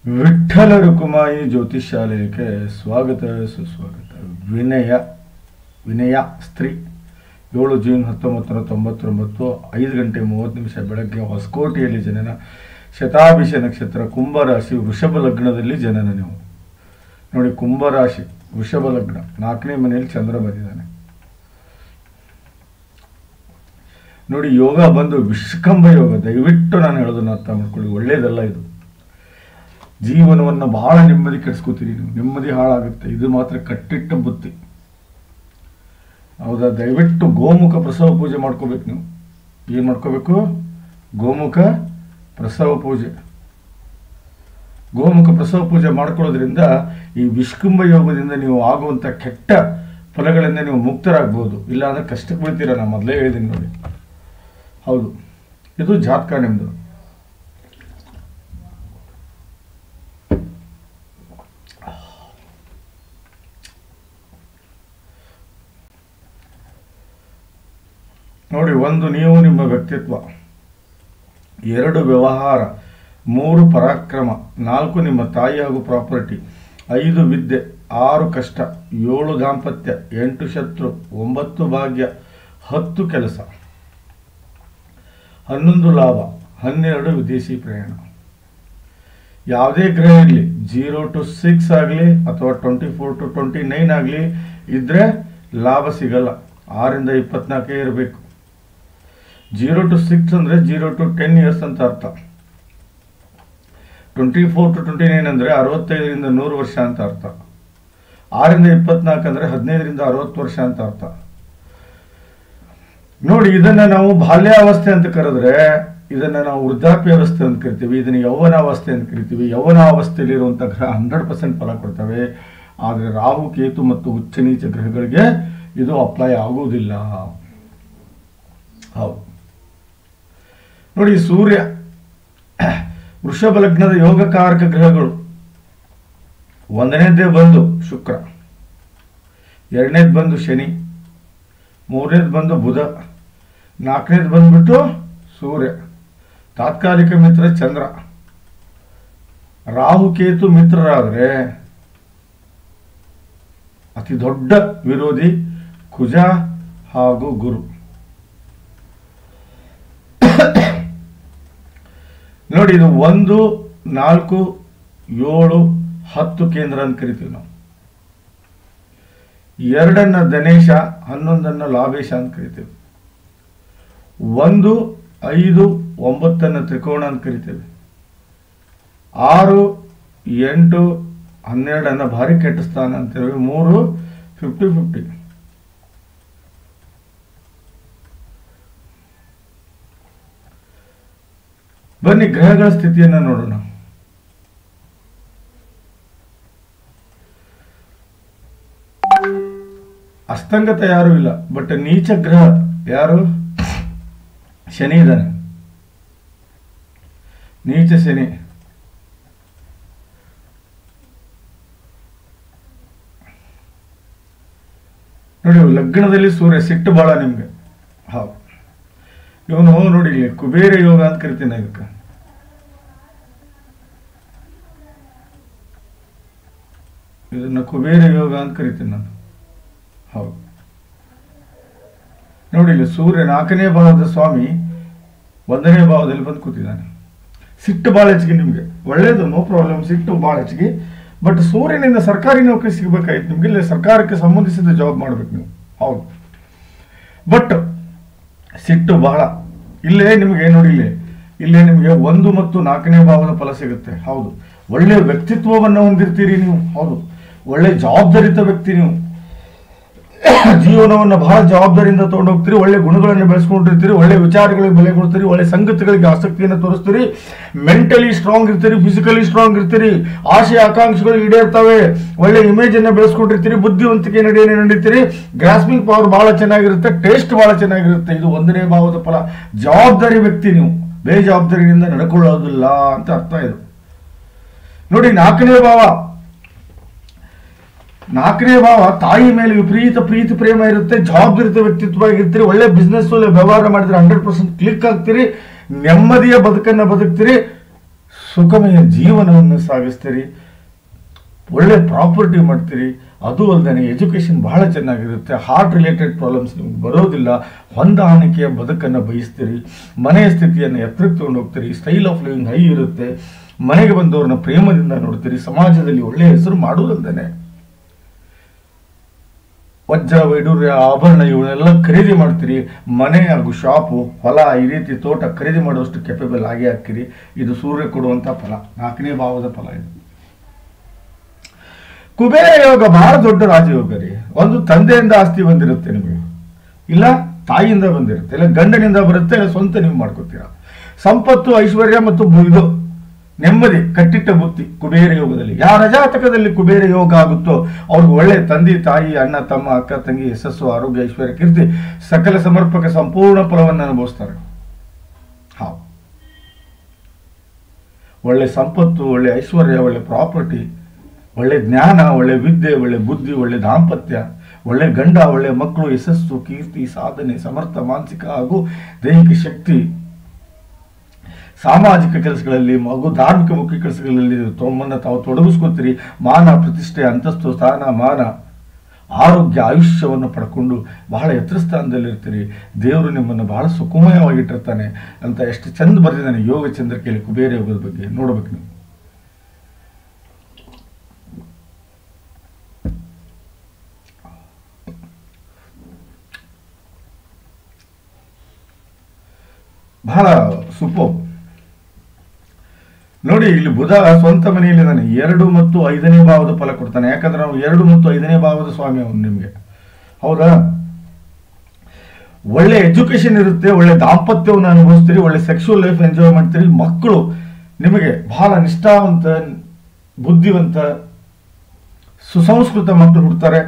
ವಿಠ್ಠಲ ರುಕುಮಾಯಿ ಜ್ಯೋತಿಷ್ ಶಾಲೆಗೆ ಸ್ವಾಗತ ಸುಸ್ವಾಗತ. ವಿನಯ ಸ್ತ್ರೀ 7 ಜೂನ್ 1999 5 ಗಂಟೆ 30 ನಿಮಿಷ ಬೆಳಗ್ಗೆ ಹೊಸಕೋಟೆಯಲ್ಲಿ ಜನನ. ಶತಾಭಿಷ ನಕ್ಷತ್ರ, ಕುಂಭರಾಶಿ, ವೃಷಭ ಲಗ್ನದಲ್ಲಿ ಜನನ. ನೀವು ನೋಡಿ, ಕುಂಭರಾಶಿ, ವೃಷಭ ಲಗ್ನ, 4ನೇ ಮನೆಯಲ್ಲಿ ಚಂದ್ರ ಬಂದಿದ್ದಾನೆ ನೋಡಿ. ಯೋಗ ಬಂದು ವಿಷ್ಕಂಭ ಯೋಗ. ದಯವಿಟ್ಟು ನಾನು ಹೇಳೋದನ್ನ ಅರ್ಥ ಮಾಡ್ಕೊಳ್ಳಿ, ಒಳ್ಳೇದಲ್ಲ ಇದು. ಜೀವನವನ್ನು ಬಹಳ ನೆಮ್ಮದಿ ಕೆಡಿಸ್ಕೋತೀರಿ ನೀವು, ನೆಮ್ಮದಿ ಹಾಳಾಗುತ್ತೆ. ಇದು ಮಾತ್ರ ಕಟ್ಟಿಟ್ಟ ಬುತ್ತಿ, ಹೌದಾ? ದಯವಿಟ್ಟು ಗೋಮುಖ ಪ್ರಸವ ಪೂಜೆ ಮಾಡ್ಕೋಬೇಕು. ನೀವು ಏನು ಮಾಡ್ಕೋಬೇಕು? ಗೋಮುಖ ಪ್ರಸವ ಪೂಜೆ. ಗೋಮುಖ ಪ್ರಸವ ಪೂಜೆ ಮಾಡ್ಕೊಳ್ಳೋದ್ರಿಂದ ಈ ವಿಷ್ಕುಂಭ ಯೋಗದಿಂದ ನೀವು ಆಗುವಂಥ ಕೆಟ್ಟ ಫಲಗಳಿಂದ ನೀವು ಮುಕ್ತರಾಗ್ಬೋದು. ಇಲ್ಲ ಅಂದ್ರೆ ಕಷ್ಟಕ್ಕೆ ಬೀಳ್ತೀರ. ನಾನು ಮೊದಲೇ ಹೇಳಿದ್ದೀನಿ ನೋಡಿ. ಹೌದು, ಇದು ಜಾತಕ ನಿಮ್ಮದು. ನೋಡಿ, 1 ನೀವು ನಿಮ್ಮ ವ್ಯಕ್ತಿತ್ವ, 2 ವ್ಯವಹಾರ, 3 ಪರಾಕ್ರಮ, 4 ನಿಮ್ಮ ತಾಯಿ ಹಾಗೂ ಪ್ರಾಪರ್ಟಿ, 5 ವಿದ್ಯೆ, 6 ಕಷ್ಟ, 7 ದಾಂಪತ್ಯ, 8 ಶತ್ರು, 9 ಭಾಗ್ಯ, 10 ಕೆಲಸ, 11 ಲಾಭ, 12 ವಿದೇಶಿ ಪ್ರಯಾಣ. ಯಾವುದೇ ಗ್ರಹ ಇರಲಿ, 0 to 6 ಆಗಲಿ ಅಥವಾ 24 to 29 ಆಗಲಿ ಇದ್ರೆ ಲಾಭ ಸಿಗಲ್ಲ. 6 ರಿಂದ 24 ಇರಬೇಕು. 0 to 6 ಅಂದರೆ 0 to 10 ಇಯರ್ಸ್ ಅಂತ ಅರ್ಥ. 24 to 29 ಅಂದರೆ 65 ರಿಂದ 100 ವರ್ಷ ಅಂತ ಅರ್ಥ. 6 ರಿಂದ 24 ಅಂದರೆ 15 ರಿಂದ 60 ವರ್ಷ ಅಂತ ಅರ್ಥ. ನೋಡಿ, ಇದನ್ನ ನಾವು ಬಾಲ್ಯಾವಸ್ಥೆ ಅಂತ ಕರೆದ್ರೆ, ಇದನ್ನ ನಾವು ವೃದ್ಧಾಪ್ಯಾವಸ್ಥೆ ಅಂತ ಕರಿತೀವಿ, ಇದನ್ನ ಯೌವನಾವಸ್ಥೆ ಅಂತ ಕರಿತೀವಿ. ಯೌವನಾವಸ್ಥೆಯಲ್ಲಿರುವಂಥ ಗ್ರಹ 100% ಫಲ ಕೊಡ್ತವೆ. ಆದರೆ ರಾಹು, ಕೇತು ಮತ್ತು ಉಚ್ಚ ನೀಚ ಗ್ರಹಗಳಿಗೆ ಇದು ಅಪ್ಲೈ ಆಗುವುದಿಲ್ಲ. ಹೌದು ನೋಡಿ, ಸೂರ್ಯ ವೃಷಭ ಲಗ್ನದ ಯೋಗಕಾರಕ ಗ್ರಹಗಳು. 1ನೇದೇ ಬಂದು ಶುಕ್ರ, 2ನೇದು ಬಂದು ಶನಿ, 3ನೇದು ಬಂದು ಬುಧ, 4ನೇದು ಬಂದ್ಬಿಟ್ಟು ಸೂರ್ಯ. ತಾತ್ಕಾಲಿಕ ಮಿತ್ರ ಚಂದ್ರ. ರಾಹು ಕೇತು ಮಿತ್ರರಾದರೆ ಅತಿ ದೊಡ್ಡ ವಿರೋಧಿ ಕುಜ ಹಾಗೂ ಗುರು. ನೋಡಿ, ಇದು 1, 4, 7, 10 ಕೇಂದ್ರ ಅಂತ ಕರಿತೀವಿ ನಾವು. 2ನ್ನ ಧನೇಶ, 11ನ್ನ ಲಾಭೇಶ ಅಂತ ಕರಿತೀವಿ. 1, 5, 9ನ್ನ ತ್ರಿಕೋಣ ಅಂತ ಕರಿತೇವೆ. 6, 8, 12ನ್ನ ಭಾರಿ ಕೆಟ್ಟ ಸ್ಥಾನ ಅಂತೇವೆ. 3 50-50. ಬನ್ನಿ ಗ್ರಹಗಳ ಸ್ಥಿತಿಯನ್ನು ನೋಡೋಣ. ಅಸ್ತಂಗತ ಯಾರು ಇಲ್ಲ, ಬಟ್ ನೀಚ ಗ್ರಹ ಯಾರು? ಶನಿ ಇದ್ದಾನೆ, ನೀಚ ಶನಿ. ನೋಡಿ, ಲಗ್ನದಲ್ಲಿ ಸೂರ್ಯ, ಸಿಟ್ಟು ಬಹಳ ನಿಮ್ಗೆ. ಹೌದು, ಇವನು ನೋಡಿ ಇಲ್ಲಿ ಕುಬೇರ ಯೋಗ ಅಂತ ಕರಿತೀನಿ. ಇದಕ್ಕೆ ಇದನ್ನ ಕುಬೇರ ಯೋಗ ಅಂತ ಕರಿತೀನಿ ನಾನು. ಹೌದು ನೋಡಿ, ಇಲ್ಲಿ ಸೂರ್ಯ 4ನೇ ಭಾವದ ಸ್ವಾಮಿ 1ನೇ ಭಾವದಲ್ಲಿ ಬಂದು ಕೂತಿದ್ದಾನೆ. ಸಿಟ್ಟು ಭಾಳ ಹೆಚ್ಚಿಗೆ ನಿಮ್ಗೆ. ಒಳ್ಳೇದು, ನೋ ಪ್ರಾಬ್ಲಮ್. ಸಿಟ್ಟು ಭಾಳ ಹೆಚ್ಚಿಗೆ. ಬಟ್ ಸೂರ್ಯನಿಂದ ಸರ್ಕಾರಿ ನೌಕರಿ ಸಿಗ್ಬೇಕಾಯ್ತು ನಿಮ್ಗೆ. ಇಲ್ಲಿ ಸರ್ಕಾರಕ್ಕೆ ಸಂಬಂಧಿಸಿದ ಜಾಬ್ ಮಾಡ್ಬೇಕು ನೀವು. ಹೌದು, ಬಟ್ ಸಿಟ್ಟು ಬಹಳ. ಇಲ್ಲೇ ನಿಮಗೆ ನೋಡಿ, ಇಲ್ಲೇ ನಿಮಗೆ 1 ಮತ್ತು 4ನೇ ಭಾವದ ಫಲ ಸಿಗುತ್ತೆ. ಹೌದು, ಒಳ್ಳೆ ವ್ಯಕ್ತಿತ್ವವನ್ನು ಹೊಂದಿರ್ತೀರಿ ನೀವು. ಹೌದು, ಒಳ್ಳೆ ಜವಾಬ್ದಾರಿತ ವ್ಯಕ್ತಿ ನೀವು. ಜೀವನವನ್ನು ಬಹಳ ಜವಾಬ್ದಾರಿಯಿಂದ ತಗೊಂಡೋಗ್ತೀರಿ. ಒಳ್ಳೆ ಗುಣಗಳನ್ನು ಬೆಳೆಸ್ಕೊಂಡಿರ್ತೀರಿ. ಒಳ್ಳೆ ವಿಚಾರಗಳಿಗೆ ಬೆಲೆ ಕೊಡ್ತೀರಿ. ಒಳ್ಳೆ ಸಂಗತಿಗಳಿಗೆ ಆಸಕ್ತಿಯನ್ನು ತೋರಿಸ್ತೀರಿ. ಮೆಂಟಲಿ ಸ್ಟ್ರಾಂಗ್ ಇರ್ತೀರಿ, ಫಿಸಿಕಲಿ ಸ್ಟ್ರಾಂಗ್ ಇರ್ತೀರಿ. ಆಶೆ ಆಕಾಂಕ್ಷೆಗಳು ಈಡೇರ್ತವೆ. ಒಳ್ಳೆ ಇಮೇಜ್ ಅನ್ನು ಬೆಳೆಸ್ಕೊಂಡಿರ್ತೀರಿ. ಬುದ್ಧಿವಂತಿಕೆ ನಡೀತೀರಿ. ಗ್ರಾಸ್ಪಿಂಗ್ ಪವರ್ ಬಹಳ ಚೆನ್ನಾಗಿರುತ್ತೆ. ಟೇಸ್ಟ್ ಬಹಳ ಚೆನ್ನಾಗಿರುತ್ತೆ. ಇದು 1ನೇ ಭಾವದ ಫಲ. ಜವಾಬ್ದಾರಿ ವ್ಯಕ್ತಿ ನೀವು. ಬೇಜವಾಬ್ದಾರಿಯಿಂದ ನಡ್ಕೊಳ್ಳೋದಿಲ್ಲ ಅಂತ ಅರ್ಥ ಇದು. ನೋಡಿ, 4ನೇ ಭಾವ ತಾಯಿ ಮೇಲೆ ವಿಪರೀತ ಪ್ರೀತಿ ಪ್ರೇಮ ಇರುತ್ತೆ. ಜವಾಬ್ದಾರಿತ ವ್ಯಕ್ತಿತ್ವ ಆಗಿರ್ತೀರಿ. ಒಳ್ಳೆ ಬಿಸ್ನೆಸ್ ವ್ಯವಹಾರ ಮಾಡಿದ್ರೆ 100% ಕ್ಲಿಕ್ ಆಗ್ತೀರಿ. ನೆಮ್ಮದಿಯ ಬದುಕನ್ನು ಬದುಕ್ತೀರಿ. ಸುಖಮಯ ಜೀವನವನ್ನು ಸಾಗಿಸ್ತೀರಿ, ಒಳ್ಳೆ ಪ್ರಾಪರ್ಟಿ ಮಾಡ್ತೀರಿ. ಅದು ಅಲ್ಲದೆ ಎಜುಕೇಷನ್ ಬಹಳ ಚೆನ್ನಾಗಿರುತ್ತೆ. ಹಾರ್ಟ್ ರಿಲೇಟೆಡ್ ಪ್ರಾಬ್ಲಮ್ಸ್ ನಿಮ್ಗೆ ಬರೋದಿಲ್ಲ. ಹೊಂದಾಣಿಕೆಯ ಬದುಕನ್ನು ಬಯಸ್ತೀರಿ. ಮನೆಯ ಸ್ಥಿತಿಯನ್ನು ಎತ್ತರಕ್ಕೆ ತಗೊಂಡು ಹೋಗ್ತೀರಿ. ಸ್ಟೈಲ್ ಆಫ್ ಲಿವಿಂಗ್ ಹೈ ಇರುತ್ತೆ. ಮನೆಗೆ ಬಂದವ್ರನ್ನ ಪ್ರೇಮದಿಂದ ನೋಡ್ತೀರಿ. ಸಮಾಜದಲ್ಲಿ ಒಳ್ಳೆಯ ಹೆಸರು ಮಾಡೋದಲ್ದೇನೆ ವಜ್ರ ವೈಡೂರ್ಯ ಆಭರಣ ಇವನ್ನೆಲ್ಲ ಖರೀದಿ ಮಾಡ್ತೀರಿ. ಮನೆ ಹಾಗೂ ಶಾಪು, ಹೊಲ, ಈ ರೀತಿ ತೋಟ ಖರೀದಿ ಮಾಡುವಷ್ಟು ಕೆಪೇಬಲ್ ಆಗೇ ಹಾಕಿರಿ. ಇದು ಸೂರ್ಯ ಕೊಡುವಂಥ ಫಲ, 4ನೇ ಭಾವದ ಫಲ ಇದು. ಕುಬೇರ ಯೋಗ ಬಹಳ ದೊಡ್ಡ ರಾಜಯೋಗ ರೀ. ಒಂದು ತಂದೆಯಿಂದ ಆಸ್ತಿ ಬಂದಿರುತ್ತೆ ನಿಮಗೆ, ಇಲ್ಲ ತಾಯಿಯಿಂದ ಬಂದಿರುತ್ತೆ, ಇಲ್ಲ ಗಂಡನಿಂದ ಬರುತ್ತೆ, ಇಲ್ಲ ಸ್ವಂತ ನೀವು ಮಾಡ್ಕೋತೀರಾ. ಸಂಪತ್ತು, ಐಶ್ವರ್ಯ ಮತ್ತು ಇದು ನೆಮ್ಮದಿ, ಕಟ್ಟಿಟ್ಟ ಬುತ್ತಿ ಕುಬೇರ ಯೋಗದಲ್ಲಿ. ಯಾರ ಜಾತಕದಲ್ಲಿ ಕುಬೇರ ಯೋಗ ಆಗುತ್ತೋ ಅವ್ರಿಗೆ ಒಳ್ಳೆ ತಂದೆ ತಾಯಿ, ಅಣ್ಣ ತಮ್ಮ, ಅಕ್ಕ ತಂಗಿ, ಯಶಸ್ಸು, ಆರೋಗ್ಯ, ಐಶ್ವರ್ಯ, ಕೀರ್ತಿ, ಸಕಲ ಸಮರ್ಪಕ ಸಂಪೂರ್ಣ ಫಲವನ್ನು ಅನುಭವಿಸ್ತಾರೆ. ಒಳ್ಳೆ ಸಂಪತ್ತು, ಒಳ್ಳೆ ಐಶ್ವರ್ಯ, ಒಳ್ಳೆ ಪ್ರಾಪರ್ಟಿ, ಒಳ್ಳೆ ಜ್ಞಾನ, ಒಳ್ಳೆ ವಿದ್ಯೆ, ಒಳ್ಳೆ ಬುದ್ಧಿ, ಒಳ್ಳೆ ದಾಂಪತ್ಯ, ಒಳ್ಳೆ ಗಂಡ, ಒಳ್ಳೆ ಮಕ್ಕಳು, ಯಶಸ್ಸು, ಕೀರ್ತಿ, ಸಾಧನೆ, ಸಮರ್ಥ ಮಾನಸಿಕ ಹಾಗೂ ದೈಹಿಕ ಶಕ್ತಿ, ಸಾಮಾಜಿಕ ಕೆಲಸಗಳಲ್ಲಿ ಹಾಗೂ ಧಾರ್ಮಿಕ ಮುಖ್ಯ ಕೆಲಸಗಳಲ್ಲಿ ತಮ್ಮನ್ನು ತಾವು ತೊಡಗಿಸ್ಕೊತೀರಿ. ಮಾನ, ಪ್ರತಿಷ್ಠೆ, ಅಂತಸ್ತು, ಸ್ಥಾನ, ಮಾನ, ಆರೋಗ್ಯ, ಆಯುಷ್ಯವನ್ನು ಪಡ್ಕೊಂಡು ಬಹಳ ಎತ್ತರ ಸ್ಥಾನದಲ್ಲಿರ್ತೀರಿ. ದೇವರು ನಿಮ್ಮನ್ನು ಬಹಳ ಸುಖಮಯವಾಗಿಟ್ಟಿರ್ತಾನೆ ಅಂತ ಎಷ್ಟು ಚಂದ ಬರೆದಿದ್ದಾನೆ ಯೋಗ ಚಂದ್ರಿಕೆಯಲ್ಲಿ ಕುಬೇರ ಯೋಗದ ಬಗ್ಗೆ. ನೋಡ್ಬೇಕು ನೀವು. ಬಹಳ ಸೂಪರ್ ನೋಡಿ. ಇಲ್ಲಿ ಬುಧ ಸ್ವಂತ ಮನೆಯಲ್ಲಿದ್ದಾನೆ. 2 ಮತ್ತು 5ನೇ ಭಾವದ ಫಲ ಕೊಡ್ತಾನೆ. ಯಾಕಂದ್ರೆ ನಾವು 2 ಮತ್ತು 5ನೇ ಭಾವದ ಸ್ವಾಮಿ ಅವನು ನಿಮಗೆ, ಹೌದಾ? ಒಳ್ಳೆ ಎಜುಕೇಶನ್ ಇರುತ್ತೆ, ಒಳ್ಳೆ ದಾಂಪತ್ಯವನ್ನು ಅನುಭವಿಸ್ತೀರಿ, ಒಳ್ಳೆ ಸೆಕ್ಸುವಲ್ ಲೈಫ್ ಎಂಜಾಯ್ ಮಾಡ್ತೀರಿ. ಮಕ್ಕಳು ನಿಮಗೆ ಬಹಳ ನಿಷ್ಠಾವಂತ, ಬುದ್ಧಿವಂತ, ಸುಸಂಸ್ಕೃತ ಮಕ್ಕಳು ಹುಡ್ತಾರೆ.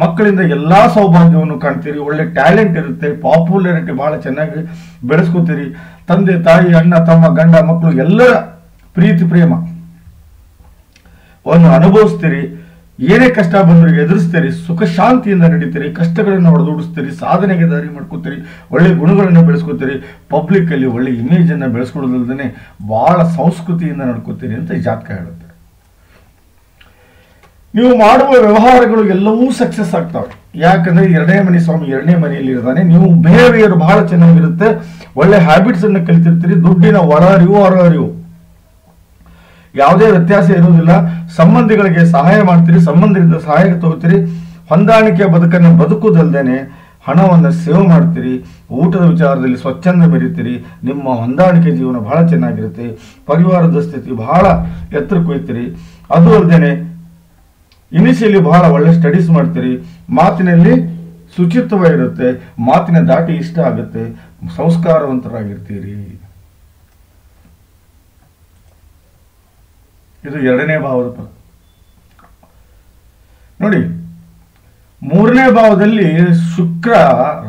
ಮಕ್ಕಳಿಂದ ಎಲ್ಲಾ ಸೌಭಾಗ್ಯವನ್ನು ಕಾಣ್ತೀರಿ. ಒಳ್ಳೆ ಟ್ಯಾಲೆಂಟ್ ಇರುತ್ತೆ, ಪಾಪ್ಯುಲಾರಿಟಿ ಬಹಳ ಚೆನ್ನಾಗಿ ಬೆಳೆಸ್ಕೋತೀರಿ. ತಂದೆ ತಾಯಿ, ಅಣ್ಣ ತಮ್ಮ, ಗಂಡ ಮಕ್ಕಳು ಎಲ್ಲರ ಪ್ರೀತಿ ಪ್ರೇಮ ಅವನ್ನು ಅನುಭವಿಸ್ತೀರಿ. ಏನೇ ಕಷ್ಟ ಬಂದರೂ ಎದುರಿಸ್ತೀರಿ. ಸುಖ ಶಾಂತಿಯಿಂದ ನಡೀತೀರಿ. ಕಷ್ಟಗಳನ್ನು ಹೊಡೆದೂಡಿಸ್ತೀರಿ. ಸಾಧನೆಗೆ ದಾರಿ ಮಾಡ್ಕೋತೀರಿ. ಒಳ್ಳೆ ಗುಣಗಳನ್ನು ಬೆಳೆಸ್ಕೋತೀರಿ. ಪಬ್ಲಿಕ್ ಅಲ್ಲಿ ಒಳ್ಳೆ ಇಮೇಜ್ ಅನ್ನ ಬೆಳೆಸ್ಕೊಳ್ಳೋದಲ್ದೇ ಬಹಳ ಸಂಸ್ಕೃತಿಯಿಂದ ನಡ್ಕೋತೀರಿ ಅಂತ ಈ ಜಾತಕ ಹೇಳುತ್ತೆ. ನೀವು ಮಾಡುವ ವ್ಯವಹಾರಗಳು ಎಲ್ಲವೂ ಸಕ್ಸಸ್ ಆಗ್ತಾವೆ. ಯಾಕಂದ್ರೆ 2ನೇ ಮನೆ ಸ್ವಾಮಿ 2ನೇ ಮನೆಯಲ್ಲಿ ಇರ್ತಾನೆ. ನೀವು ಬಿಹೇವಿಯರ್ ಬಹಳ ಚೆನ್ನಾಗಿರುತ್ತೆ. ಒಳ್ಳೆ ಹ್ಯಾಬಿಟ್ಸ್ ಅನ್ನು ಕಲಿತಿರ್ತೀರಿ. ದುಡ್ಡಿನ ಹೊರಹರಿವು ಯಾವುದೇ ವ್ಯತ್ಯಾಸ ಇರುವುದಿಲ್ಲ. ಸಂಬಂಧಿಗಳಿಗೆ ಸಹಾಯ ಮಾಡ್ತೀರಿ. ಸಂಬಂಧದಿಂದ ಸಹಾಯ ತಗೋತೀರಿ. ಹೊಂದಾಣಿಕೆಯ ಬದುಕನ್ನು ಬದುಕುವುದಲ್ದೇನೆ ಹಣವನ್ನು ಸೇವ್ ಮಾಡ್ತೀರಿ. ಊಟದ ವಿಚಾರದಲ್ಲಿ ಸ್ವಚ್ಛಂದ ಮೆರೀತೀರಿ. ನಿಮ್ಮ ಹೊಂದಾಣಿಕೆ ಜೀವನ ಬಹಳ ಚೆನ್ನಾಗಿರುತ್ತೆ. ಪರಿವಾರದ ಸ್ಥಿತಿ ಬಹಳ ಎತ್ತರಕ್ಕೆ ಹೋಗ್ತೀರಿ. ಅದು ಅಲ್ಲದೇನೆ ಇನಿಷಿಯಲಿ ಬಹಳ ಒಳ್ಳೆ ಸ್ಟಡೀಸ್ ಮಾಡ್ತೀರಿ. ಮಾತಿನಲ್ಲಿ ಶುಚಿತ್ವವಾಗಿರುತ್ತೆ. ಮಾತಿನ ದಾಟಿ ಇಷ್ಟ ಆಗುತ್ತೆ. ಸಂಸ್ಕಾರವಂತರಾಗಿರ್ತೀರಿ. ಇದು 2ನೇ ಭಾವದ ಫಲ ನೋಡಿ. 3ನೇ ಭಾವದಲ್ಲಿ ಶುಕ್ರ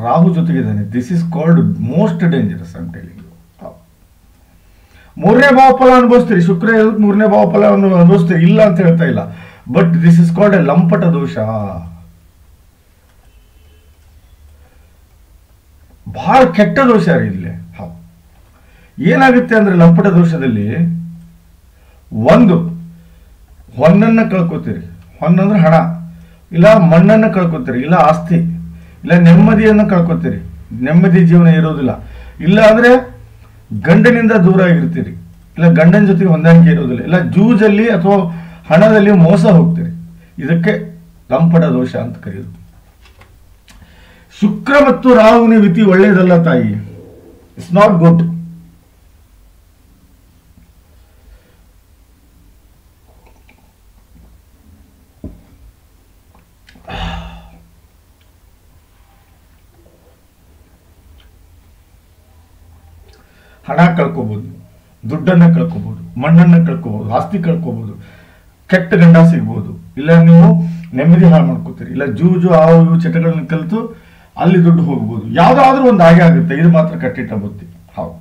ರಾಹು ಜೊತೆಗಿದ್ದಾನೆ. This is called most dangerous ಅಂತ ಹೇಳಿ. 3ನೇ ಭಾವ ಫಲ ಅನುಭವಿಸ್ತೀರಿ. ಶುಕ್ರ 3ನೇ ಭಾವ ಫಲವನ್ನು ಅನುಭವಿಸ್ತೀರಿ, ಇಲ್ಲ ಅಂತ ಹೇಳ್ತಾ ಇಲ್ಲ. But this is called a ಲಂಪಟ ದೋಷ. ಬಹಳ ಕೆಟ್ಟ ದೋಷ ರೀ ಇಲ್ಲಿ. ಏನಾಗುತ್ತೆ ಅಂದ್ರೆ ಲಂಪಟ ದೋಷದಲ್ಲಿ ಒಂದು ಹೊನ್ನನ್ನು ಕಳ್ಕೊತೀರಿ. ಹೊನ್ನಂದ್ರೆ ಹಣ, ಇಲ್ಲ ಮಣ್ಣನ್ನು ಕಳ್ಕೊತೀರಿ, ಇಲ್ಲ ಆಸ್ತಿ, ಇಲ್ಲ ನೆಮ್ಮದಿಯನ್ನು ಕಳ್ಕೊತೀರಿ. ನೆಮ್ಮದಿ ಜೀವನ ಇರೋದಿಲ್ಲ. ಇಲ್ಲ ಅಂದ್ರೆ ಗಂಡನಿಂದ ದೂರ ಆಗಿರ್ತೀರಿ, ಇಲ್ಲ ಗಂಡನ ಜೊತೆಗೆ ಹೊಂದಾಣಿಕೆ ಇರೋದಿಲ್ಲ, ಇಲ್ಲ ಜೂಜಲ್ಲಿ ಅಥವಾ ಹಣದಲ್ಲಿ ಮೋಸ ಹೋಗ್ತೀರಿ. ಇದಕ್ಕೆ ಲಂಪಟ ದೋಷ ಅಂತ ಕರೆಯೋದು. ಶುಕ್ರ ಮತ್ತು ರಾಹುವಿನ ಯುತಿ ಒಳ್ಳೆಯದಲ್ಲ ತಾಯಿ. It's not good. ಹಣ ಕಳ್ಕೋಬಹುದು, ದುಡ್ಡನ್ನ ಕಳ್ಕೋಬಹುದು, ಮಣ್ಣನ್ನ ಕಳ್ಕೋಬಹುದು, ಆಸ್ತಿ ಕಳ್ಕೋಬಹುದು, ಕೆಟ್ಟ ಗಂಡ ಸಿಗ್ಬಹುದು, ಇಲ್ಲ ನೀವು ನೆಮ್ಮದಿ ಹಾಳು ಮಾಡ್ಕೋತೀರಿ, ಇಲ್ಲ ಜೂಜು ಆವು ಇವು ಚಟಗಳನ್ನ ಕಲಿತು ಅಲ್ಲಿ ದುಡ್ಡು ಹೋಗ್ಬೋದು. ಯಾವ್ದಾದ್ರೂ ಒಂದು ಹಾಗೆ ಆಗುತ್ತೆ. ಇದು ಮಾತ್ರ ಕಟ್ಟಿಟ್ಟ ಬುದ್ಧಿ. ಹೌದು,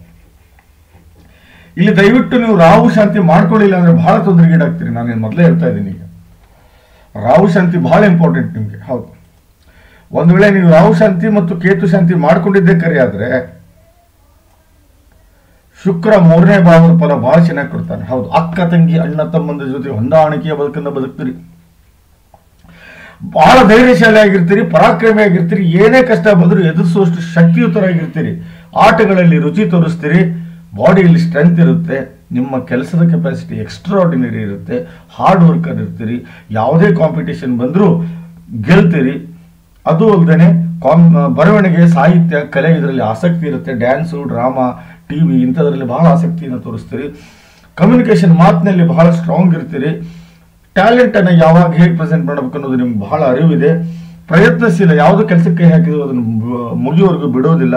ಇಲ್ಲಿ ದಯವಿಟ್ಟು ನೀವು ರಾಹು ಶಾಂತಿ ಮಾಡ್ಕೊಳ್ಳಿಲ್ಲ ಅಂದ್ರೆ ಬಹಳ ತೊಂದರೆಗೀಡಾಗ್ತೀರಿ. ನಾನೇನು ಮೊದಲೇ ಹೇಳ್ತಾ ಇದ್ದೀನಿ. ಈಗ ರಾಹು ಶಾಂತಿ ಬಹಳ ಇಂಪಾರ್ಟೆಂಟ್ ನಿಮ್ಗೆ. ಹೌದು, ಒಂದು ವೇಳೆ ನೀವು ರಾಹು ಶಾಂತಿ ಮತ್ತು ಕೇತು ಶಾಂತಿ ಮಾಡ್ಕೊಂಡಿದ್ದೇ ಕರೆ ಆದ್ರೆ ಶುಕ್ರ 3ನೇ ಭಾವದ ಫಲ ಬಹಳ ಚೆನ್ನಾಗಿ ಕೊಡ್ತಾನೆ. ಹೌದು, ಅಕ್ಕ ತಂಗಿ ಅಣ್ಣ ತಮ್ಮಂದ ಜೊತೆ ಹೊಂದಾಣಿಕೆಯ ಬದುಕನ್ನು ಬದುಕ್ತೀರಿ. ಬಹಳ ಧೈರ್ಯಶಾಲಿ ಆಗಿರ್ತೀರಿ, ಪರಾಕ್ರಮಿ ಆಗಿರ್ತೀರಿ. ಏನೇ ಕಷ್ಟ ಬಂದರೂ ಎದುರಿಸುವಷ್ಟು ಶಕ್ತಿಯುತರಾಗಿರ್ತೀರಿ. ಆಟಗಳಲ್ಲಿ ರುಚಿ ತೋರಿಸ್ತೀರಿ. ಬಾಡಿಯಲ್ಲಿ ಸ್ಟ್ರೆಂತ್ ಇರುತ್ತೆ. ನಿಮ್ಮ ಕೆಲಸದ ಕೆಪಾಸಿಟಿ ಎಕ್ಸ್ಟ್ರಾರ್ಡಿನರಿ ಇರುತ್ತೆ. ಹಾರ್ಡ್ ವರ್ಕರ್ ಇರ್ತೀರಿ. ಯಾವುದೇ ಕಾಂಪಿಟೇಷನ್ ಬಂದರೂ ಗೆಲ್ತೀರಿ. ಅದು ಅಲ್ಲದೆ ಬರವಣಿಗೆ, ಸಾಹಿತ್ಯ, ಕಲೆ ಇದರಲ್ಲಿ ಆಸಕ್ತಿ ಇರುತ್ತೆ. ಡ್ಯಾನ್ಸು, ಡ್ರಾಮಾ, ಟಿವಿ ಇಂಥದ್ರಲ್ಲಿ ಬಹಳ ಆಸಕ್ತಿಯನ್ನು ತೋರಿಸ್ತೀರಿ. ಕಮ್ಯುನಿಕೇಷನ್, ಮಾತಿನಲ್ಲಿ ಬಹಳ ಸ್ಟ್ರಾಂಗ್ ಇರ್ತೀರಿ. ಟ್ಯಾಲೆಂಟನ್ನು ಯಾವಾಗ ಹೇಗೆ ಪ್ರೆಸೆಂಟ್ ಮಾಡಬೇಕು ಅನ್ನೋದು ನಿಮ್ಗೆ ಬಹಳ ಅರಿವಿದೆ. ಪ್ರಯತ್ನಶೀಲ, ಯಾವುದೋ ಕೆಲಸಕ್ಕೆ ಹಾಕಿದ್ರು ಅದನ್ನು ಮುಗಿಯುವವರೆಗೂ ಬಿಡೋದಿಲ್ಲ.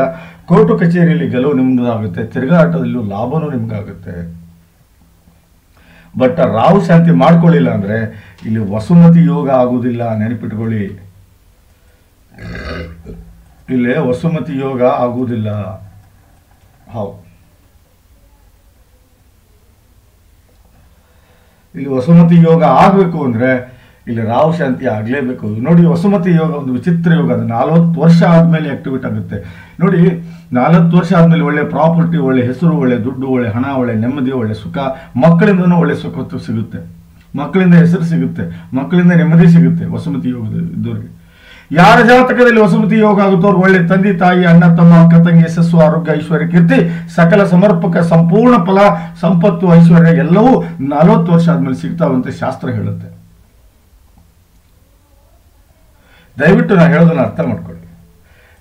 ಕೋರ್ಟು ಕಚೇರಿಯಲ್ಲಿ ಗೆಲುವು ನಿಮ್ದಾಗುತ್ತೆ. ತಿರುಗಾಟದಲ್ಲೂ ಲಾಭನೂ ನಿಮ್ಗಾಗುತ್ತೆ. ಬಟ್ ರಾಹು ಶಾಂತಿ ಮಾಡ್ಕೊಳ್ಳಿಲ್ಲ ಅಂದ್ರೆ ಇಲ್ಲಿ ವಸುಮತಿ ಯೋಗ ಆಗುವುದಿಲ್ಲ, ನೆನಪಿಟ್ಕೊಳ್ಳಿ. ಇಲ್ಲಿ ವಸುಮತಿ ಯೋಗ ಆಗುವುದಿಲ್ಲ. ಹೌದು, ಇಲ್ಲಿ ವಸುಮತಿ ಯೋಗ ಆಗಬೇಕು ಅಂದ್ರೆ ಇಲ್ಲಿ ರಾಹು ಶಾಂತಿ ಆಗಲೇಬೇಕು. ನೋಡಿ, ವಸುಮತಿ ಯೋಗ ಒಂದು ವಿಚಿತ್ರ ಯೋಗ. ಅದು 40 ವರ್ಷ ಆದ್ಮೇಲೆ ಆಕ್ಟಿವೇಟ್ ಆಗುತ್ತೆ. ನೋಡಿ, 40 ವರ್ಷ ಆದ್ಮೇಲೆ ಒಳ್ಳೆ ಪ್ರಾಪರ್ಟಿ, ಒಳ್ಳೆ ಹೆಸರು, ಒಳ್ಳೆ ದುಡ್ಡು, ಒಳ್ಳೆ ಹಣ, ಒಳ್ಳೆ ನೆಮ್ಮದಿ, ಒಳ್ಳೆ ಸುಖ, ಮಕ್ಕಳಿಂದನೂ ಒಳ್ಳೆ ಸುಖ ಸಿಗುತ್ತೆ. ಮಕ್ಕಳಿಂದ ಹೆಸರು ಸಿಗುತ್ತೆ, ಮಕ್ಕಳಿಂದ ನೆಮ್ಮದಿ ಸಿಗುತ್ತೆ ವಸುಮತಿ ಯೋಗದ ಇದ್ದವ್ರಿಗೆ. ಯಾರ ಜಾತಕದಲ್ಲಿ ವಸುಮತಿ ಯೋಗ ಆಗುತ್ತೋ ಅವ್ರು ಒಳ್ಳೆ ತಂದೆ ತಾಯಿ, ಅಣ್ಣ ತಮ್ಮ, ಅಕ್ಕ ತಂಗಿ, ಯಶಸ್ಸು, ಆರೋಗ್ಯ, ಐಶ್ವರ್ಯ, ಕೀರ್ತಿ, ಸಕಲ ಸಮರ್ಪಕ, ಸಂಪೂರ್ಣ ಫಲ, ಸಂಪತ್ತು, ಐಶ್ವರ್ಯ ಎಲ್ಲವೂ 40 ವರ್ಷ ಆದ್ಮೇಲೆ ಸಿಗ್ತಾವಂತೆ ಶಾಸ್ತ್ರ ಹೇಳುತ್ತೆ. ದಯವಿಟ್ಟು ನಾನು ಹೇಳೋದನ್ನ ಅರ್ಥ ಮಾಡ್ಕೊಳ್ಳಿ.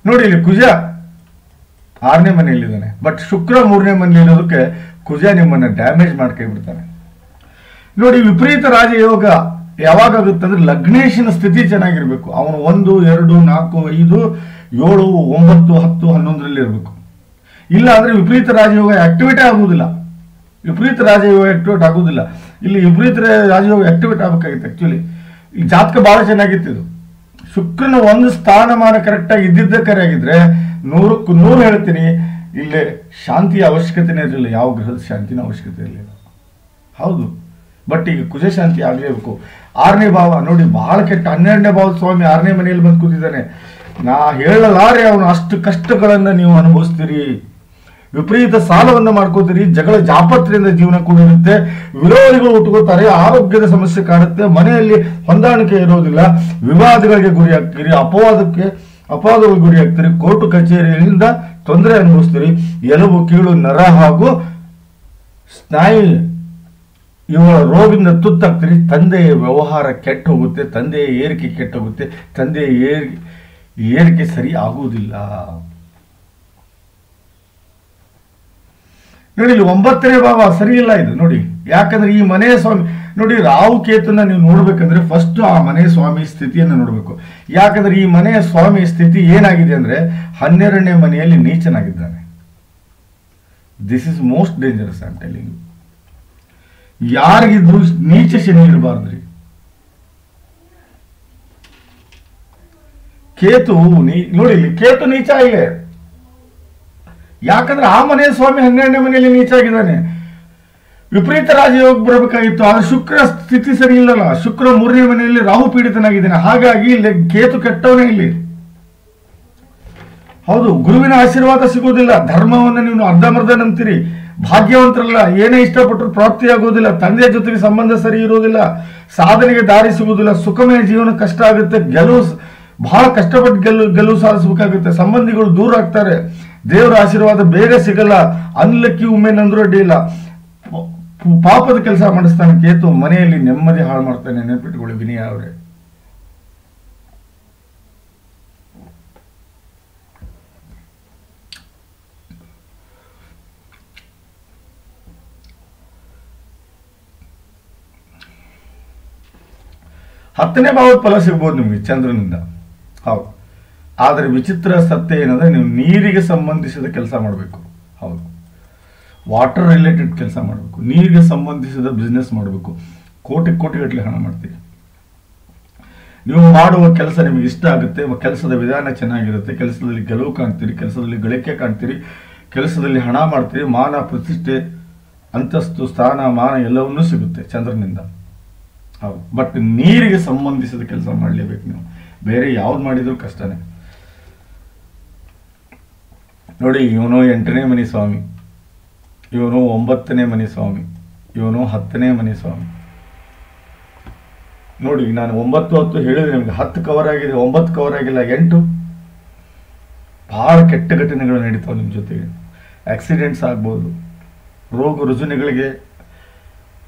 ನೋಡಿ, ಇಲ್ಲಿ ಕುಜ 6ನೇ ಮನೆಯಲ್ಲಿದ್ದಾನೆ. ಬಟ್ ಶುಕ್ರ 3ನೇ ಮನೆಯಲ್ಲಿ ಇರೋದಕ್ಕೆ ಕುಜ ನಿಮ್ಮನ್ನ ಡ್ಯಾಮೇಜ್ ಮಾಡ್ಕೊಂಡ್ಬಿಡ್ತಾನೆ. ನೋಡಿ, ವಿಪರೀತ ರಾಜಯೋಗ ಯಾವಾಗ ಆಗುತ್ತೆ ಅಂದ್ರೆ ಲಗ್ನೇಶನ ಸ್ಥಿತಿ ಚೆನ್ನಾಗಿರ್ಬೇಕು. ಅವನು 1, 2, 4, 5, 7, 9, 10, 11ರಲ್ಲಿ ಇರಬೇಕು. ಇಲ್ಲ ಅಂದ್ರೆ ವಿಪರೀತ ರಾಜಯೋಗ ಆಕ್ಟಿವೇಟೇ ಆಗುವುದಿಲ್ಲ. ವಿಪರೀತ ರಾಜಯೋಗ ಆಕ್ಟಿವೇಟ್ ಆಗುವುದಿಲ್ಲ. ಇಲ್ಲಿ ವಿಪರೀತ ರಾಜಯೋಗ ಆಕ್ಟಿವೇಟ್ ಆಗಬೇಕಾಗಿತ್ತು. ಆಕ್ಚುಲಿ ಈ ಜಾತಕ ಬಹಳ ಚೆನ್ನಾಗಿತ್ತು. ಇದು ಶುಕ್ರನ ಒಂದು ಸ್ಥಾನಮಾನ ಕರೆಕ್ಟಾಗಿ ಇದ್ದಿದ್ದ ಕರೆ ಆಗಿದ್ರೆ 100ಕ್ಕೆ 100 ಹೇಳ್ತೀನಿ, ಇಲ್ಲಿ ಶಾಂತಿಯ ಅವಶ್ಯಕತೆನೇ ಇರಲಿಲ್ಲ. ಯಾವ ಗ್ರಹದ ಶಾಂತಿನ ಅವಶ್ಯಕತೆ ಇರಲಿಲ್ಲ. ಹೌದು, ಬಟ್ ಈಗ ಕುಜ ಶಾಂತಿ ಆಗಲೇಬೇಕು. 6ನೇ ಭಾವ ನೋಡಿ ಬಹಳ ಕೆಟ್ಟ. 12ನೇ ಭಾವದ ಸ್ವಾಮಿ 6ನೇ ಮನೆಯಲ್ಲಿ ಬಂದು ಕೂತಿದ್ದಾನೆ. ನಾ ಹೇಳಲಾರೆ ಅವನು ಅಷ್ಟು ಕಷ್ಟಗಳನ್ನ ನೀವು ಅನುಭವಿಸ್ತೀರಿ. ವಿಪರೀತ ಸಾಲವನ್ನ ಮಾಡ್ಕೋತೀರಿ. ಜಗಳ ಜಾಪತ್ರೆಯಿಂದ ಜೀವನ ಕೂಡಿರುತ್ತೆ. ವಿರೋಧಿಗಳು ಉಟ್ಕೋತಾರೆ. ಆರೋಗ್ಯದ ಸಮಸ್ಯೆ ಕಾಣುತ್ತೆ. ಮನೆಯಲ್ಲಿ ಹೊಂದಾಣಿಕೆ ಇರೋದಿಲ್ಲ. ವಿವಾದಗಳಿಗೆ ಗುರಿ ಆಗ್ತೀರಿ. ಅಪವಾದಗಳಿಗೆ ಗುರಿ ಆಗ್ತೀರಿ. ಕೋರ್ಟು ಕಚೇರಿಯಿಂದ ತೊಂದರೆ ಅನುಭವಿಸ್ತೀರಿ. ಎಲುಬು, ಕೀಳು, ನರ ಹಾಗೂ ಸ್ನಾಯು ಇವುಗಳ ರೋಗದಿಂದ ತುತ್ತಾಗ್ತೀರಿ. ತಂದೆಯ ವ್ಯವಹಾರ ಕೆಟ್ಟ ಹೋಗುತ್ತೆ. ತಂದೆಯ ಏರಿಕೆ ಕೆಟ್ಟ ಹೋಗುತ್ತೆ. ತಂದೆಯ ಏರಿಕೆ ಸರಿ ಆಗುವುದಿಲ್ಲ. ನೋಡಿ, ಇಲ್ಲಿ 9ನೇ ಭಾವ ಸರಿ ಇಲ್ಲ ಇದು. ನೋಡಿ, ಯಾಕಂದ್ರೆ ಈ ಮನೆಯ ಸ್ವಾಮಿ ನೋಡಿ, ರಾಹು ಕೇತುನ ನೀವು ನೋಡ್ಬೇಕಂದ್ರೆ ಫಸ್ಟ್ ಆ ಮನೆಯ ಸ್ವಾಮಿ ಸ್ಥಿತಿಯನ್ನು ನೋಡ್ಬೇಕು. ಯಾಕಂದ್ರೆ ಈ ಮನೆಯ ಸ್ವಾಮಿ ಸ್ಥಿತಿ ಏನಾಗಿದೆ ಅಂದ್ರೆ 12ನೇ ಮನೆಯಲ್ಲಿ ನೀಚನಾಗಿದ್ದಾನೆ. This is most dangerous. I am telling you. ಯಾರಿಗಿದ್ರು ನೀಚ ಶನಿ ಇರಬಾರ್ದ್ರಿ. ಕೇತು ನೋಡಿ, ಇಲ್ಲಿ ಕೇತು ನೀಚ ಇದೆ. ಯಾಕಂದ್ರೆ ಆ ಮನೆಯ ಸ್ವಾಮಿ 12ನೇ ಮನೆಯಲ್ಲಿ ನೀಚ ಆಗಿದ್ದಾನೆ. ವಿಪರೀತ ರಾಜಯೋಗ ಬರಬೇಕಾಗಿತ್ತು. ಆದ್ರೆ ಶುಕ್ರ ಸ್ಥಿತಿ ಸರಿ ಇಲ್ಲಲ್ಲ. ಶುಕ್ರ 3ನೇ ಮನೆಯಲ್ಲಿ ರಾಹು ಪೀಡಿತನಾಗಿದ್ದಾನೆ. ಹಾಗಾಗಿ ಇಲ್ಲಿ ಕೇತು ಕೆಟ್ಟವನೇ ಇಲ್ಲಿ. ಹೌದು, ಗುರುವಿನ ಆಶೀರ್ವಾದ ಸಿಗೋದಿಲ್ಲ. ಧರ್ಮವನ್ನು ನೀವು ಅರ್ಧಮರ್ಧ ನಂಬ್ತೀರಿ. ಭಾಗ್ಯವಂತರಲ್ಲ. ಏನೇ ಇಷ್ಟಪಟ್ಟರು ಪ್ರಾಪ್ತಿಯಾಗುವುದಿಲ್ಲ. ತಂದೆಯ ಜೊತೆಗೆ ಸಂಬಂಧ ಸರಿ ಇರುವುದಿಲ್ಲ. ಸಾಧನೆಗೆ ದಾರಿ ಸಿಗುವುದಿಲ್ಲ. ಸುಖಮಯ ಜೀವನ ಕಷ್ಟ ಆಗುತ್ತೆ. ಬಹಳ ಕಷ್ಟಪಟ್ಟು ಗೆಲುವು ಸಾಧಿಸಬೇಕಾಗುತ್ತೆ. ಸಂಬಂಧಿಗಳು ದೂರ ಆಗ್ತಾರೆ. ದೇವರ ಆಶೀರ್ವಾದ ಬೇಗ ಸಿಗಲ್ಲ. ಅನ್ಲಕ್ಕಿ ವುಮೆನ್ ಅಂದ್ರೂ ಅಡ್ಡಿ ಇಲ್ಲ. ಪಾಪದ ಕೆಲಸ ಮಾಡಿಸ್ತಾನೆ ಕೇತು. ಮನೆಯಲ್ಲಿ ನೆಮ್ಮದಿ ಹಾಳು ಮಾಡ್ತಾನೆ. ನೆನಪಿಟ್ಕೊಳ್ಳಿ ವಿನಯ ಅವರೇ. ಹತ್ತನೇ ಭಾವದ ಫಲ ಸಿಗ್ಬೋದು ನಿಮಗೆ ಚಂದ್ರನಿಂದ. ಹೌದು, ಆದರೆ ವಿಚಿತ್ರ ಸತ್ಯ ಏನಂದ್ರೆ ನೀವು ನೀರಿಗೆ ಸಂಬಂಧಿಸಿದ ಕೆಲಸ ಮಾಡಬೇಕು. ಹೌದು, ವಾಟರ್ ರಿಲೇಟೆಡ್ ಕೆಲಸ ಮಾಡಬೇಕು. ನೀರಿಗೆ ಸಂಬಂಧಿಸಿದ ಬಿಸ್ನೆಸ್ ಮಾಡಬೇಕು. ಕೋಟಿಗಟ್ಟಲೆ ಹಣ ಮಾಡ್ತೀರಿ. ನೀವು ಮಾಡುವ ಕೆಲಸ ನಿಮಗೆ ಇಷ್ಟ ಆಗುತ್ತೆ. ಕೆಲಸದ ವಿಧಾನ ಚೆನ್ನಾಗಿರುತ್ತೆ. ಕೆಲಸದಲ್ಲಿ ಗೆಲುವು ಕಾಣ್ತೀರಿ. ಕೆಲಸದಲ್ಲಿ ಗಳಿಕೆ ಕಾಣ್ತೀರಿ. ಕೆಲಸದಲ್ಲಿ ಹಣ ಮಾಡ್ತೀರಿ. ಮಾನ, ಪ್ರತಿಷ್ಠೆ, ಅಂತಸ್ತು, ಸ್ಥಾನ, ಮಾನ ಎಲ್ಲವನ್ನೂ ಸಿಗುತ್ತೆ ಚಂದ್ರನಿಂದ. ಹೌದು, ಬಟ್ ನೀರಿಗೆ ಸಂಬಂಧಿಸಿದ ಕೆಲಸ ಮಾಡಲೇಬೇಕು ನೀವು. ಬೇರೆ ಯಾವ್ದು ಮಾಡಿದ್ರು ಕಷ್ಟನೇ. ನೋಡಿ, ಇವನು 8ನೇ ಮನೆ ಸ್ವಾಮಿ. ಇವನು 9ನೇ ಮನೆ ಸ್ವಾಮಿ, ಇವನು 10ನೇ ಮನೆ ಸ್ವಾಮಿ. ನೋಡಿ, ನಾನು 9 10 ಹೇಳಿದ್ರೆ ನಿಮ್ಗೆ 10 ಕವರ್ ಆಗಿದೆ, 9 ಕವರ್ ಆಗಿಲ್ಲ, 8. ಬಹಳ ಕೆಟ್ಟ ಘಟನೆಗಳು ನಡೀತಾವೆ ನಿಮ್ಮ ಜೊತೆಗೆ. ಆಕ್ಸಿಡೆಂಟ್ಸ್ ಆಗ್ಬೋದು, ರೋಗ ರುಜಿನಗಳಿಗೆ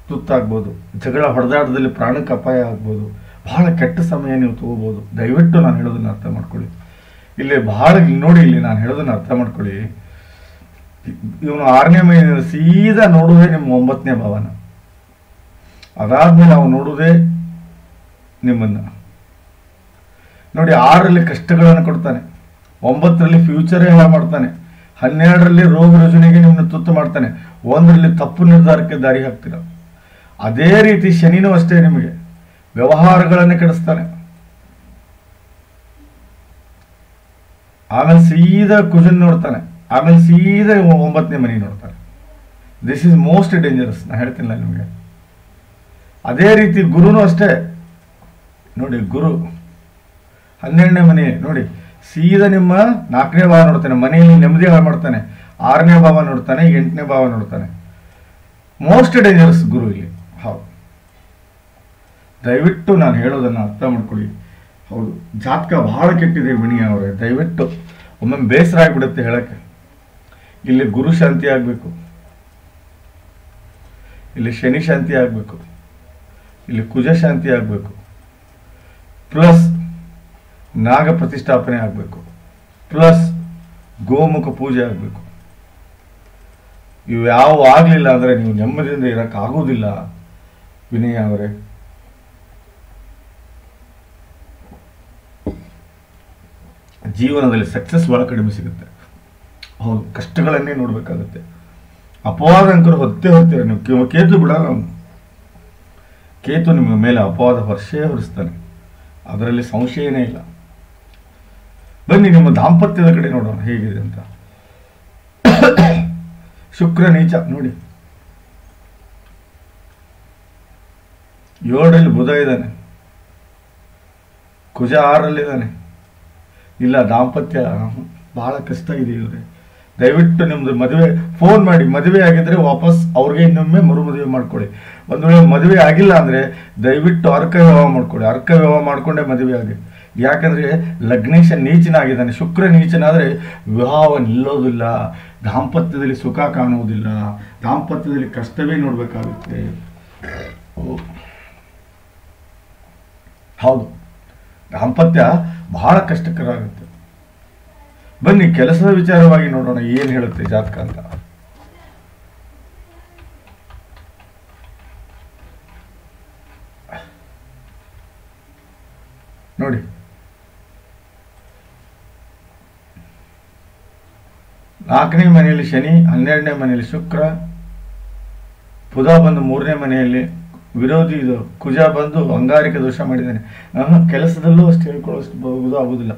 ತುತ್ತಾಗ್ಬೋದು, ಜಗಳ ಹೊಡೆದಾಟದಲ್ಲಿ ಪ್ರಾಣಕ್ಕೆ ಅಪಾಯ ಆಗ್ಬೋದು, ಬಹಳ ಕೆಟ್ಟ ಸಮಯ ನೀವು ತಗೋಬೋದು. ದಯವಿಟ್ಟು ನಾನು ಹೇಳೋದನ್ನ ಅರ್ಥ ಮಾಡ್ಕೊಳ್ಳಿ. ಇಲ್ಲಿ ಬಹಳ ನೋಡಿ, ಇಲ್ಲಿ ನಾನು ಹೇಳೋದನ್ನ ಅರ್ಥ ಮಾಡ್ಕೊಳ್ಳಿ. ಇವನು 6ನೇ ಮನೆಯಿಂದ ಸೀದಾ ನೋಡುವುದೇ ನಿಮ್ಮ 9ನೇ ಭಾವನ. ಅದಾದ್ಮೇಲೆ ನಾವು ನೋಡುವುದೇ ನಿಮ್ಮನ್ನ. ನೋಡಿ, 6ರಲ್ಲಿ ಕಷ್ಟಗಳನ್ನು ಕೊಡ್ತಾನೆ, 9ರಲ್ಲಿ ಫ್ಯೂಚರೇ ಹಾಳು ಮಾಡ್ತಾನೆ, 12ರಲ್ಲಿ ರೋಗ ರುಜಿನಿಗೆ ನಿಮ್ಮನ್ನ ತುತ್ತು ಮಾಡ್ತಾನೆ, 1ರಲ್ಲಿ ತಪ್ಪು ನಿರ್ಧಾರಕ್ಕೆ ದಾರಿ ಹಾಕ್ತೀರ. ಅದೇ ರೀತಿ ಶನಿನೂ ಅಷ್ಟೇ, ನಿಮಗೆ ವ್ಯವಹಾರಗಳನ್ನು ಕೆಡಿಸ್ತಾನೆ. ಆಮೇಲೆ ಸೀದಾ ಕುಜನ್ ನೋಡ್ತಾನೆ, ಆಮೇಲೆ ಸೀದಾ 9ನೇ ಮನೆ ನೋಡ್ತಾನೆ. This is most dangerous. ನಾ ಹೇಳ್ತೀನಿ ನಿಮಗೆ. ಅದೇ ರೀತಿ ಗುರುನು ಅಷ್ಟೇ. ನೋಡಿ, ಗುರು 12ನೇ ಮನೆ ನೋಡಿ, ಸೀದಾ ನಿಮ್ಮ 4ನೇ ಭಾವ ನೋಡ್ತಾನೆ, ಮನೆಯಲ್ಲಿ ನೆಮ್ಮದಿ ಹಾಳು ಮಾಡ್ತಾನೆ. 6ನೇ ಭಾವ ನೋಡ್ತಾನೆ, 8ನೇ ಭಾವ ನೋಡ್ತಾನೆ. ಮೋಸ್ಟ್ ಡೇಂಜರಸ್ ಗುರು ಇಲ್ಲಿ. ಹೌದು, ದಯವಿಟ್ಟು ನಾನು ಹೇಳೋದನ್ನ ಅರ್ಥ ಮಾಡ್ಕೊಳ್ಳಿ. ಹೌದು, ಜಾತಕ ಬಹಳ ಕೆಟ್ಟಿದೆ ವಿಣಿ ಅವರೇ. ದಯವಿಟ್ಟು ಒಮ್ಮೊಮ್ಮೆ ಬೇಸರ ಆಗ್ಬಿಡುತ್ತೆ ಹೇಳಕ್ಕೆ. ಇಲ್ಲಿ ಗುರು ಶಾಂತಿ ಆಗಬೇಕು, ಇಲ್ಲಿ ಶನಿ ಶಾಂತಿ ಆಗಬೇಕು, ಇಲ್ಲಿ ಕುಜ ಶಾಂತಿ ಆಗಬೇಕು, ಪ್ಲಸ್ ನಾಗ ಪ್ರತಿಷ್ಠಾಪನೆ ಆಗಬೇಕು, ಪ್ಲಸ್ ಗೋಮುಖ ಪೂಜೆ ಆಗಬೇಕು. ಇವು ಯಾವ ಆಗಲಿಲ್ಲ ಅಂದರೆ ನೀವು ನೆಮ್ಮದಿಯಿಂದ ಇರೋಕ್ಕಾಗೋದಿಲ್ಲ ವಿನಯ ಅವರೇ. ಜೀವನದಲ್ಲಿ ಸಕ್ಸಸ್ ಬಹಳ ಕಡಿಮೆ ಸಿಗುತ್ತೆ. ಹೌದು, ಕಷ್ಟಗಳನ್ನೇ ನೋಡಬೇಕಾಗುತ್ತೆ. ಅಪವಾದ ಅಂಕರು ಹೊತ್ತೇ ಹೊರ್ತೀರ ನೀವು. ಕೇತು ಬಿಡಲ್ಲ ಅವನು. ಕೇತು ನಿಮ್ಮ ಮೇಲೆ ಅಪವಾದ ವರ್ಷೇ ಹೊರಿಸ್ತಾನೆ, ಅದರಲ್ಲಿ ಸಂಶಯನೇ ಇಲ್ಲ. ಬನ್ನಿ ನಿಮ್ಮ ದಾಂಪತ್ಯದ ಕಡೆ ನೋಡೋಣ ಹೇಗಿದೆ ಅಂತ. ಶುಕ್ರ ನೀಚ ನೋಡಿ, 7ರಲ್ಲಿ ಬುಧ ಇದ್ದಾನೆ, ಕುಜ 6ರಲ್ಲಿದ್ದಾನೆ. ಇಲ್ಲ, ದಾಂಪತ್ಯ ಬಹಳ ಕಷ್ಟ ಇದೆ ಇವ್ರೆ. ದಯವಿಟ್ಟು ನಿಮ್ದು ಮದುವೆ ಫೋನ್ ಮಾಡಿ, ಮದುವೆ ಆಗಿದ್ರೆ ವಾಪಸ್ ಅವ್ರಿಗೆ ಇನ್ನೊಮ್ಮೆ ಮರು ಮದುವೆ ಮಾಡ್ಕೊಳ್ಳಿ. ಒಂದು ವೇಳೆ ಮದುವೆ ಆಗಿಲ್ಲ ಅಂದರೆ ದಯವಿಟ್ಟು ಅರ್ಕ ವಿವಾಹ ಮಾಡ್ಕೊಳ್ಳಿ. ಅರ್ಕ ವಿವಾಹ ಮಾಡಿಕೊಂಡೇ ಮದುವೆ ಆಗಿ. ಯಾಕಂದರೆ ಲಗ್ನೇಶ ನೀಚನಾಗಿದ್ದಾನೆ. ಶುಕ್ರ ನೀಚನಾದರೆ ವಿವಾಹ ನಿಲ್ಲೋದಿಲ್ಲ, ದಾಂಪತ್ಯದಲ್ಲಿ ಸುಖ ಕಾಣುವುದಿಲ್ಲ, ದಾಂಪತ್ಯದಲ್ಲಿ ಕಷ್ಟವೇ ನೋಡಬೇಕಾಗುತ್ತೆ. ಹೌದು, ದಾಂಪತ್ಯ ಬಹಳ ಕಷ್ಟಕರ ಆಗುತ್ತೆ. ಬನ್ನಿ ಕೆಲಸದ ವಿಚಾರವಾಗಿ ನೋಡೋಣ ಏನು ಹೇಳುತ್ತೆ ಜಾತಕ ಅಂತ. ನೋಡಿ, ನಾಲ್ಕನೇ ಮನೆಯಲ್ಲಿ ಶನಿ, 12ನೇ ಮನೆಯಲ್ಲಿ ಶುಕ್ರ, ಬುಧ ಬಂದು 3ನೇ ಮನೆಯಲ್ಲಿ ವಿರೋಧಿ ಇದು ಕುಜ ಬಂದು ಅಂಗಾರಿಕ ದೋಷ ಮಾಡಿದ್ದಾನೆ. ಕೆಲಸದಲ್ಲೂ ಅಷ್ಟು ಹೇಳ್ಕೊಳ್ಳೋಷ್ಟು ಆಗುದಿಲ್ಲ.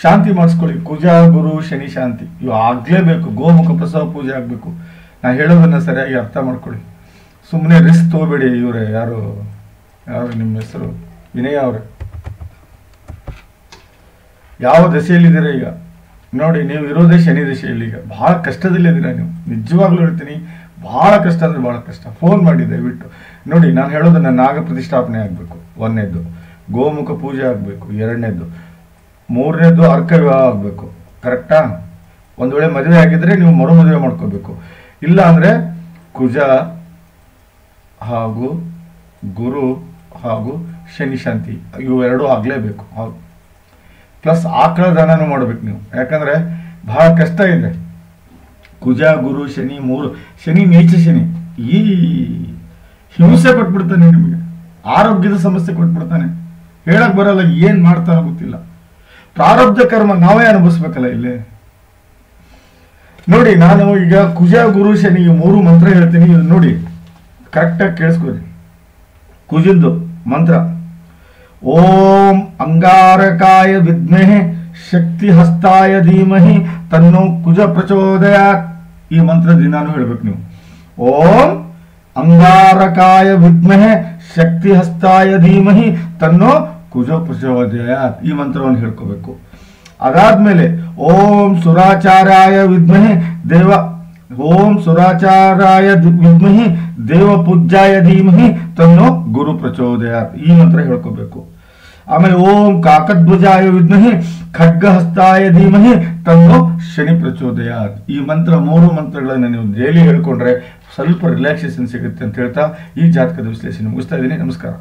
ಶಾಂತಿ ಮಾಡಿಸ್ಕೊಳ್ಳಿ. ಕುಜ ಗುರು ಶನಿ ಶಾಂತಿ ಇವು ಆಗ್ಲೇಬೇಕು. ಗೋಮುಖ ಪ್ರಸವ ಪೂಜೆ ಆಗಬೇಕು. ನಾ ಹೇಳೋದನ್ನ ಸರಿಯಾಗಿ ಅರ್ಥ ಮಾಡ್ಕೊಳ್ಳಿ. ಸುಮ್ಮನೆ ರಿಸ್ಕ್ ತಗೋಬೇಡಿ. ಇವರೇ ಯಾರು ನಿಮ್ಮ ಹೆಸರು ವಿನಯ ಅವರೇ, ಯಾವ ದಶೆಯಲ್ಲಿದ್ದೀರಾ ಈಗ ನೋಡಿ. ನೀವು ಇರೋದೇ ಶನಿ ದಶೆಯಲ್ಲಿ. ಈಗ ಬಹಳ ಕಷ್ಟದಲ್ಲಿದ್ದೀರಾ ನೀವು. ನಿಜವಾಗ್ಲೂ ಹೇಳ್ತೀನಿ, ಬಹಳ ಕಷ್ಟ ಅಂದರೆ ಬಹಳ ಕಷ್ಟ. ಫೋನ್ ಮಾಡಿ ದಯವಿಟ್ಟು ನೋಡಿ. ನಾನು ಹೇಳೋದನ್ನ ನಾಗ ಪ್ರತಿಷ್ಠಾಪನೆ ಆಗಬೇಕು 1ನೇದ್ದು, ಗೋಮುಖ ಪೂಜೆ ಆಗಬೇಕು 2ನೇದ್ದು, 3ನೇದ್ದು ಅರ್ಕ ವಿವಾಹ ಆಗಬೇಕು. ಕರೆಕ್ಟಾ? ಒಂದು ವೇಳೆ ಮದುವೆ ಆಗಿದ್ರೆ ನೀವು ಮರು ಮದುವೆ ಮಾಡ್ಕೋಬೇಕು. ಇಲ್ಲ ಅಂದರೆ ಕುಜ ಹಾಗೂ ಗುರು ಹಾಗೂ ಶನಿ ಶಾಂತಿ ಇವು 2 ಆಗಲೇಬೇಕು. ಹೌದು, ಪ್ಲಸ್ ಆಕಳ ದಾನನೂ ಮಾಡಬೇಕು ನೀವು. ಯಾಕಂದರೆ ಬಹಳ ಕಷ್ಟ ಇದೆ. ಕುಜ ಗುರು ಶನಿ 3, ಶನಿ ನೀಚ ಶನಿ ಈ ಹಿಂಸೆ ಕೊಟ್ಬಿಡ್ತಾನೆ ನಿಮಗೆ. ಆರೋಗ್ಯದ ಸಮಸ್ಯೆ ಕೊಟ್ಬಿಡ್ತಾನೆ. ಹೇಳಕ್ ಬರಲ್ಲ, ಏನ್ ಮಾಡ್ತಾನೋ ಗೊತ್ತಿಲ್ಲ. ಪ್ರಾರಬ್ಧ ಕರ್ಮ ನಾವೇ ಅನುಭವಿಸ್ಬೇಕಲ್ಲ ಇಲ್ಲಿ. ನೋಡಿ, ನಾನು ಈಗ ಕುಜ ಗುರು ಶನಿ 3 ಮಂತ್ರ ಹೇಳ್ತೀನಿ, ನೋಡಿ ಕರೆಕ್ಟಾಗಿ ಕೇಳಿಸ್ಕೊರಿ. ಕುಜಂದು ಮಂತ್ರ: ಓಂ ಅಂಗಾರಕಾಯ ವಿದ್ಮಹೆ ಶಕ್ತಿ ಹಸ್ತಾಯ ಧೀಮಹಿ ತನ್ನೋ ಕುಜ ಪ್ರಚೋದಯಾತ್. ಈ ಮಂತ್ರ ದಿನಾನು ಹೇಳ್ಬೇಕು ನೀವು. ಓಂ ಅಂಗಾರಕಾಯ ವಿದ್ಮಹೆ ಶಕ್ತಿ ಹಸ್ತಾಯ ಧೀಮಹಿ ತನ್ನೋ ಕುಜ ಪ್ರಚೋದಯಾತ್. ಈ ಮಂತ್ರವನ್ನು ಹೇಳ್ಕೋಬೇಕು. ಅದಾದ್ಮೇಲೆ ಓಂ ಸುರಾಚಾರ್ಯಾಯ ವಿದ್ಮಹೆ ಓಂ ಸುರಾಚಾರಾಯ ವಿದ್ಮಹಿ ದೇವ ಪೂಜ್ಯಾಯ ಧೀಮಹಿ ತನ್ನೋ ಗುರು ಪ್ರಚೋದಯಾತ್, ಈ ಮಂತ್ರ ಹೇಳ್ಕೋಬೇಕು. ಆಮೇಲೆ ಓಂ ಕಾಕಧ್ವಜಾಯ ವಿದ್ಮಹಿ ಖಡ್ಗಹಸ್ತಾಯ ಧೀಮಹಿ ತನ್ನೋ ಶನಿ ಪ್ರಚೋದಯಾತ್. ಈ ಮಂತ್ರ 3 ಮಂತ್ರಗಳನ್ನು ನೀವು ಡೈಲಿ ಹೇಳ್ಕೊಂಡ್ರೆ ಸ್ವಲ್ಪ ರಿಲ್ಯಾಕ್ಸೇಷನ್ ಸಿಗುತ್ತೆ ಅಂತ ಹೇಳ್ತಾ ಈ ಜಾತಕದ ವಿಶ್ಲೇಷಣೆ ಮುಗಿಸ್ತಾ ಇದ್ದೀನಿ. ನಮಸ್ಕಾರ.